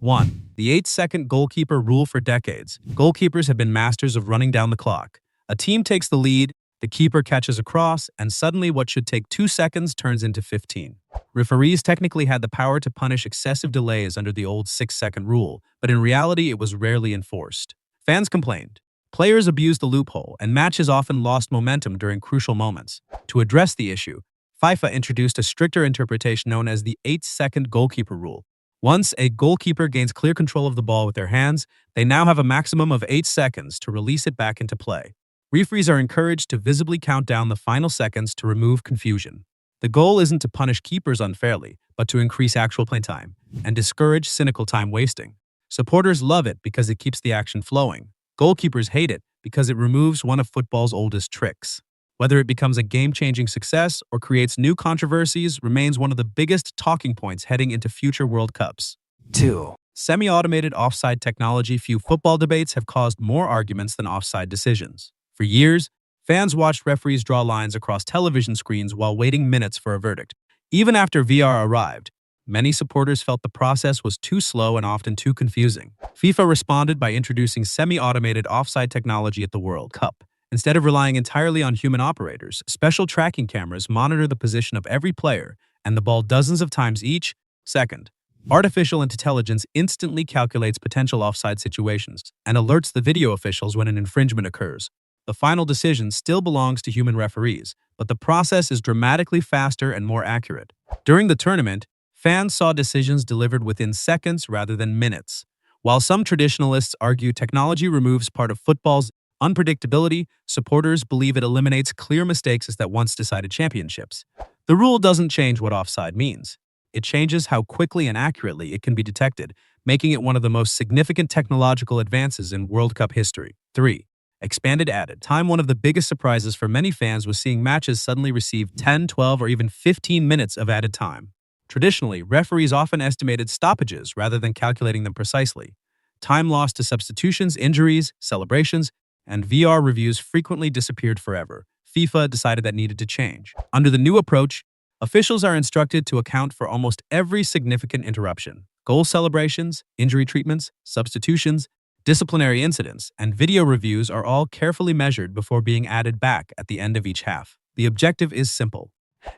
1. The 8-second goalkeeper rule. For decades, goalkeepers have been masters of running down the clock. A team takes the lead, the keeper catches a cross, and suddenly what should take 2 seconds turns into 15. Referees technically had the power to punish excessive delays under the old 6-second rule, but in reality it was rarely enforced. Fans complained. Players abused the loophole, and matches often lost momentum during crucial moments. To address the issue, FIFA introduced a stricter interpretation known as the 8-second goalkeeper rule. Once a goalkeeper gains clear control of the ball with their hands, they now have a maximum of 8 seconds to release it back into play. Referees are encouraged to visibly count down the final seconds to remove confusion. The goal isn't to punish keepers unfairly, but to increase actual play time and discourage cynical time wasting. Supporters love it because it keeps the action flowing. Goalkeepers hate it because it removes one of football's oldest tricks. Whether it becomes a game-changing success or creates new controversies remains one of the biggest talking points heading into future World Cups. 2. Semi-automated offside technology. Few football debates have caused more arguments than offside decisions. For years, fans watched referees draw lines across television screens while waiting minutes for a verdict. Even after VR arrived, many supporters felt the process was too slow and often too confusing. FIFA responded by introducing semi-automated offside technology at the World Cup. Instead of relying entirely on human operators, special tracking cameras monitor the position of every player and the ball dozens of times each second. Artificial intelligence instantly calculates potential offside situations and alerts the video officials when an infringement occurs. The final decision still belongs to human referees, but the process is dramatically faster and more accurate. During the tournament, fans saw decisions delivered within seconds rather than minutes. While some traditionalists argue technology removes part of football's unpredictability, supporters believe it eliminates clear mistakes that once decided championships. The rule doesn't change what offside means. It changes how quickly and accurately it can be detected, making it one of the most significant technological advances in World Cup history. 3. Expanded added time. One of the biggest surprises for many fans was seeing matches suddenly receive 10, 12, or even 15 minutes of added time. Traditionally, referees often estimated stoppages rather than calculating them precisely. Time lost to substitutions, injuries, celebrations, and VR reviews frequently disappeared forever. FIFA decided that needed to change. Under the new approach, officials are instructed to account for almost every significant interruption. Goal celebrations, injury treatments, substitutions, disciplinary incidents, and video reviews are all carefully measured before being added back at the end of each half. The objective is simple: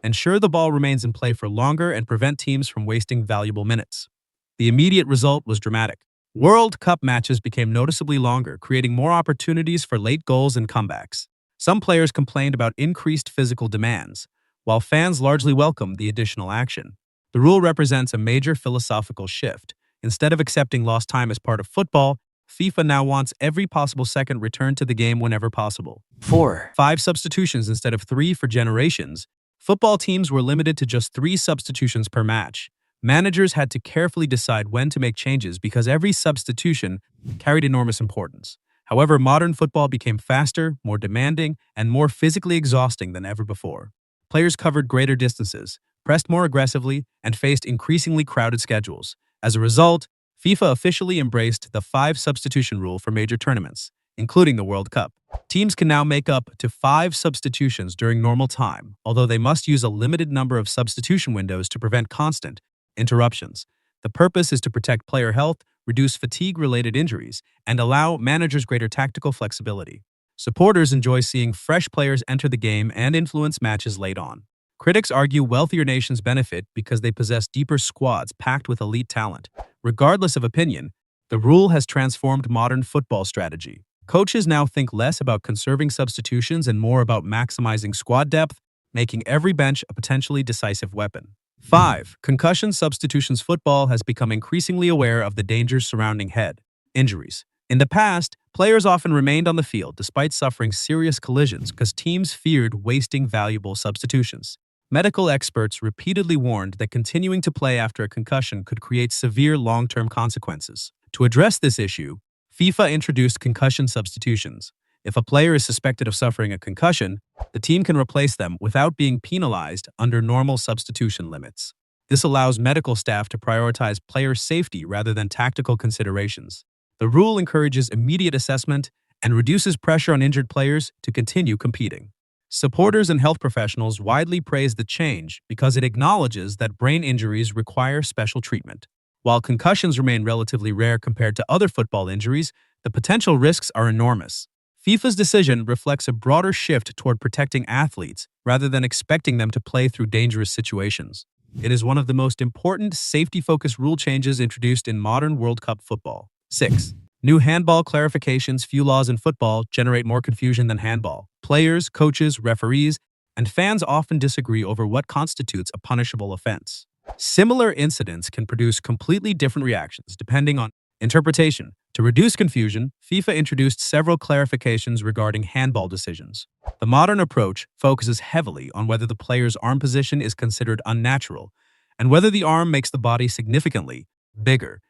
ensure the ball remains in play for longer and prevent teams from wasting valuable minutes. The immediate result was dramatic. World Cup matches became noticeably longer, creating more opportunities for late goals and comebacks. Some players complained about increased physical demands, while fans largely welcomed the additional action. The rule represents a major philosophical shift. Instead of accepting lost time as part of football, FIFA now wants every possible second returned to the game whenever possible. 4. 5 substitutions instead of 3 for generations. Football teams were limited to just 3 substitutions per match. Managers had to carefully decide when to make changes because every substitution carried enormous importance. However, modern football became faster, more demanding, and more physically exhausting than ever before. Players covered greater distances, pressed more aggressively, and faced increasingly crowded schedules. As a result, FIFA officially embraced the 5 substitution rule for major tournaments, including the World Cup. Teams can now make up to 5 substitutions during normal time, although they must use a limited number of substitution windows to prevent constant interruptions. The purpose is to protect player health, reduce fatigue-related injuries, and allow managers greater tactical flexibility. Supporters enjoy seeing fresh players enter the game and influence matches late on. Critics argue wealthier nations benefit because they possess deeper squads packed with elite talent. Regardless of opinion, the rule has transformed modern football strategy. Coaches now think less about conserving substitutions and more about maximizing squad depth, making every bench a potentially decisive weapon. 5. Concussion substitutions. Football has become increasingly aware of the dangers surrounding head injuries. In the past, players often remained on the field despite suffering serious collisions because teams feared wasting valuable substitutions. Medical experts repeatedly warned that continuing to play after a concussion could create severe long-term consequences. To address this issue, FIFA introduced concussion substitutions. If a player is suspected of suffering a concussion, the team can replace them without being penalized under normal substitution limits. This allows medical staff to prioritize player safety rather than tactical considerations. The rule encourages immediate assessment and reduces pressure on injured players to continue competing. Supporters and health professionals widely praise the change because it acknowledges that brain injuries require special treatment. While concussions remain relatively rare compared to other football injuries, the potential risks are enormous. FIFA's decision reflects a broader shift toward protecting athletes rather than expecting them to play through dangerous situations. It is one of the most important safety-focused rule changes introduced in modern World Cup football. 6. New handball clarifications. Few laws in football generate more confusion than handball. Players, coaches, referees, and fans often disagree over what constitutes a punishable offense. Similar incidents can produce completely different reactions depending on interpretation. To reduce confusion, FIFA introduced several clarifications regarding handball decisions. The modern approach focuses heavily on whether the player's arm position is considered unnatural and whether the arm makes the body significantly bigger.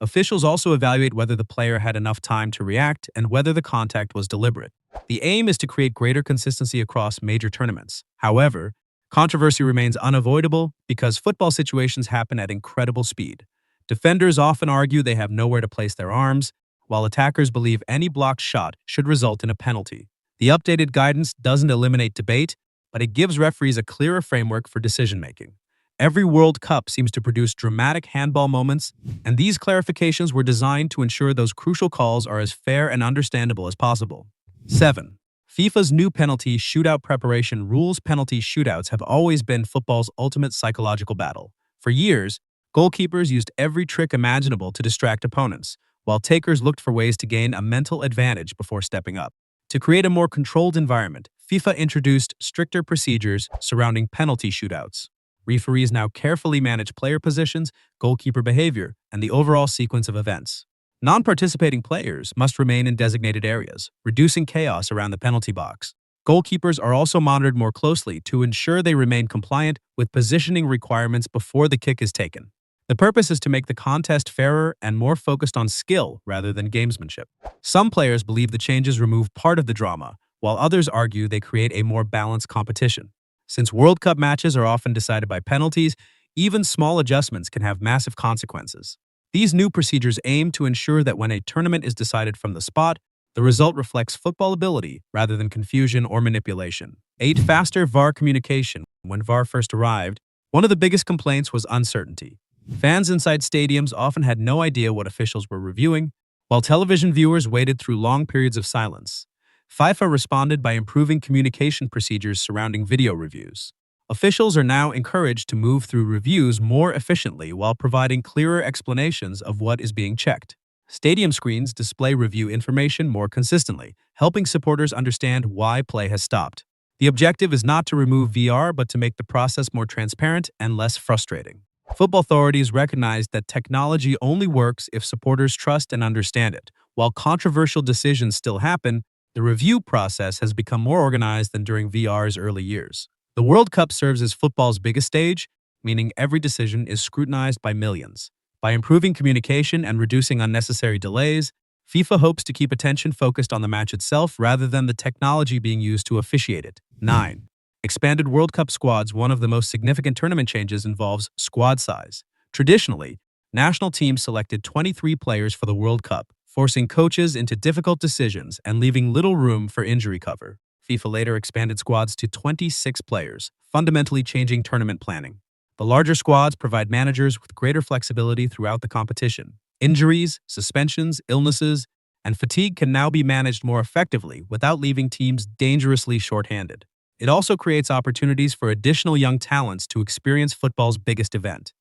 Officials also evaluate whether the player had enough time to react and whether the contact was deliberate. The aim is to create greater consistency across major tournaments. However, controversy remains unavoidable because football situations happen at incredible speed. Defenders often argue they have nowhere to place their arms, while attackers believe any blocked shot should result in a penalty. The updated guidance doesn't eliminate debate, but it gives referees a clearer framework for decision-making. Every World Cup seems to produce dramatic handball moments, and these clarifications were designed to ensure those crucial calls are as fair and understandable as possible. 7. FIFA's new penalty shootout preparation rules. Penalty shootouts have always been football's ultimate psychological battle. For years, goalkeepers used every trick imaginable to distract opponents, while takers looked for ways to gain a mental advantage before stepping up. To create a more controlled environment, FIFA introduced stricter procedures surrounding penalty shootouts. Referees now carefully manage player positions, goalkeeper behavior, and the overall sequence of events. Non-participating players must remain in designated areas, reducing chaos around the penalty box. Goalkeepers are also monitored more closely to ensure they remain compliant with positioning requirements before the kick is taken. The purpose is to make the contest fairer and more focused on skill rather than gamesmanship. Some players believe the changes remove part of the drama, while others argue they create a more balanced competition. Since World Cup matches are often decided by penalties, even small adjustments can have massive consequences. These new procedures aim to ensure that when a tournament is decided from the spot, the result reflects football ability rather than confusion or manipulation. 8. Faster VAR communication. When VAR first arrived, one of the biggest complaints was uncertainty. Fans inside stadiums often had no idea what officials were reviewing, while television viewers waited through long periods of silence. FIFA responded by improving communication procedures surrounding video reviews. Officials are now encouraged to move through reviews more efficiently while providing clearer explanations of what is being checked. Stadium screens display review information more consistently, helping supporters understand why play has stopped. The objective is not to remove VR, but to make the process more transparent and less frustrating. Football authorities recognize that technology only works if supporters trust and understand it. While controversial decisions still happen, the review process has become more organized than during VR's early years. The World Cup serves as football's biggest stage, meaning every decision is scrutinized by millions. By improving communication and reducing unnecessary delays, FIFA hopes to keep attention focused on the match itself rather than the technology being used to officiate it. 9. Expanded World Cup squads. One of the most significant tournament changes involves squad size. Traditionally, national teams selected 23 players for the World Cup, forcing coaches into difficult decisions and leaving little room for injury cover. FIFA later expanded squads to 26 players, fundamentally changing tournament planning. The larger squads provide managers with greater flexibility throughout the competition. Injuries, suspensions, illnesses, and fatigue can now be managed more effectively without leaving teams dangerously short-handed. It also creates opportunities for additional young talents to experience football's biggest event.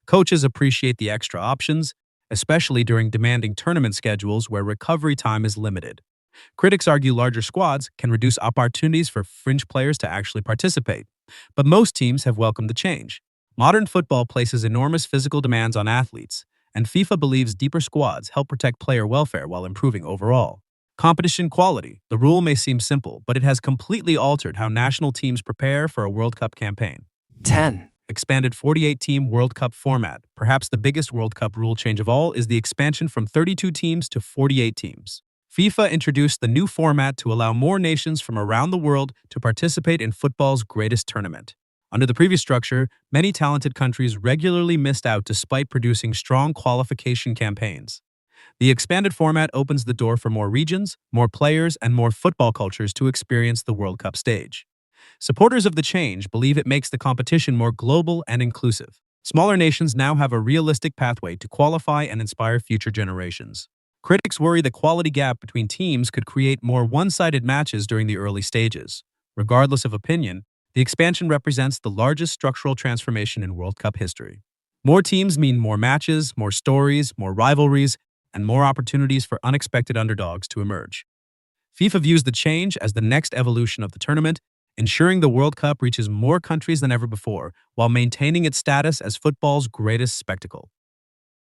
Coaches appreciate the extra options, especially during demanding tournament schedules where recovery time is limited. Critics argue larger squads can reduce opportunities for fringe players to actually participate, but most teams have welcomed the change. Modern football places enormous physical demands on athletes, and FIFA believes deeper squads help protect player welfare while improving overall competition quality. The rule may seem simple, but it has completely altered how national teams prepare for a World Cup campaign. 10. Expanded 48-team World Cup format. Perhaps the biggest World Cup rule change of all is the expansion from 32 teams to 48 teams. FIFA introduced the new format to allow more nations from around the world to participate in football's greatest tournament. Under the previous structure, many talented countries regularly missed out despite producing strong qualification campaigns. The expanded format opens the door for more regions, more players, and more football cultures to experience the World Cup stage. Supporters of the change believe it makes the competition more global and inclusive. Smaller nations now have a realistic pathway to qualify and inspire future generations. Critics worry the quality gap between teams could create more one-sided matches during the early stages. Regardless of opinion, the expansion represents the largest structural transformation in World Cup history. More teams mean more matches, more stories, more rivalries, and more opportunities for unexpected underdogs to emerge. FIFA views the change as the next evolution of the tournament, ensuring the World Cup reaches more countries than ever before while maintaining its status as football's greatest spectacle.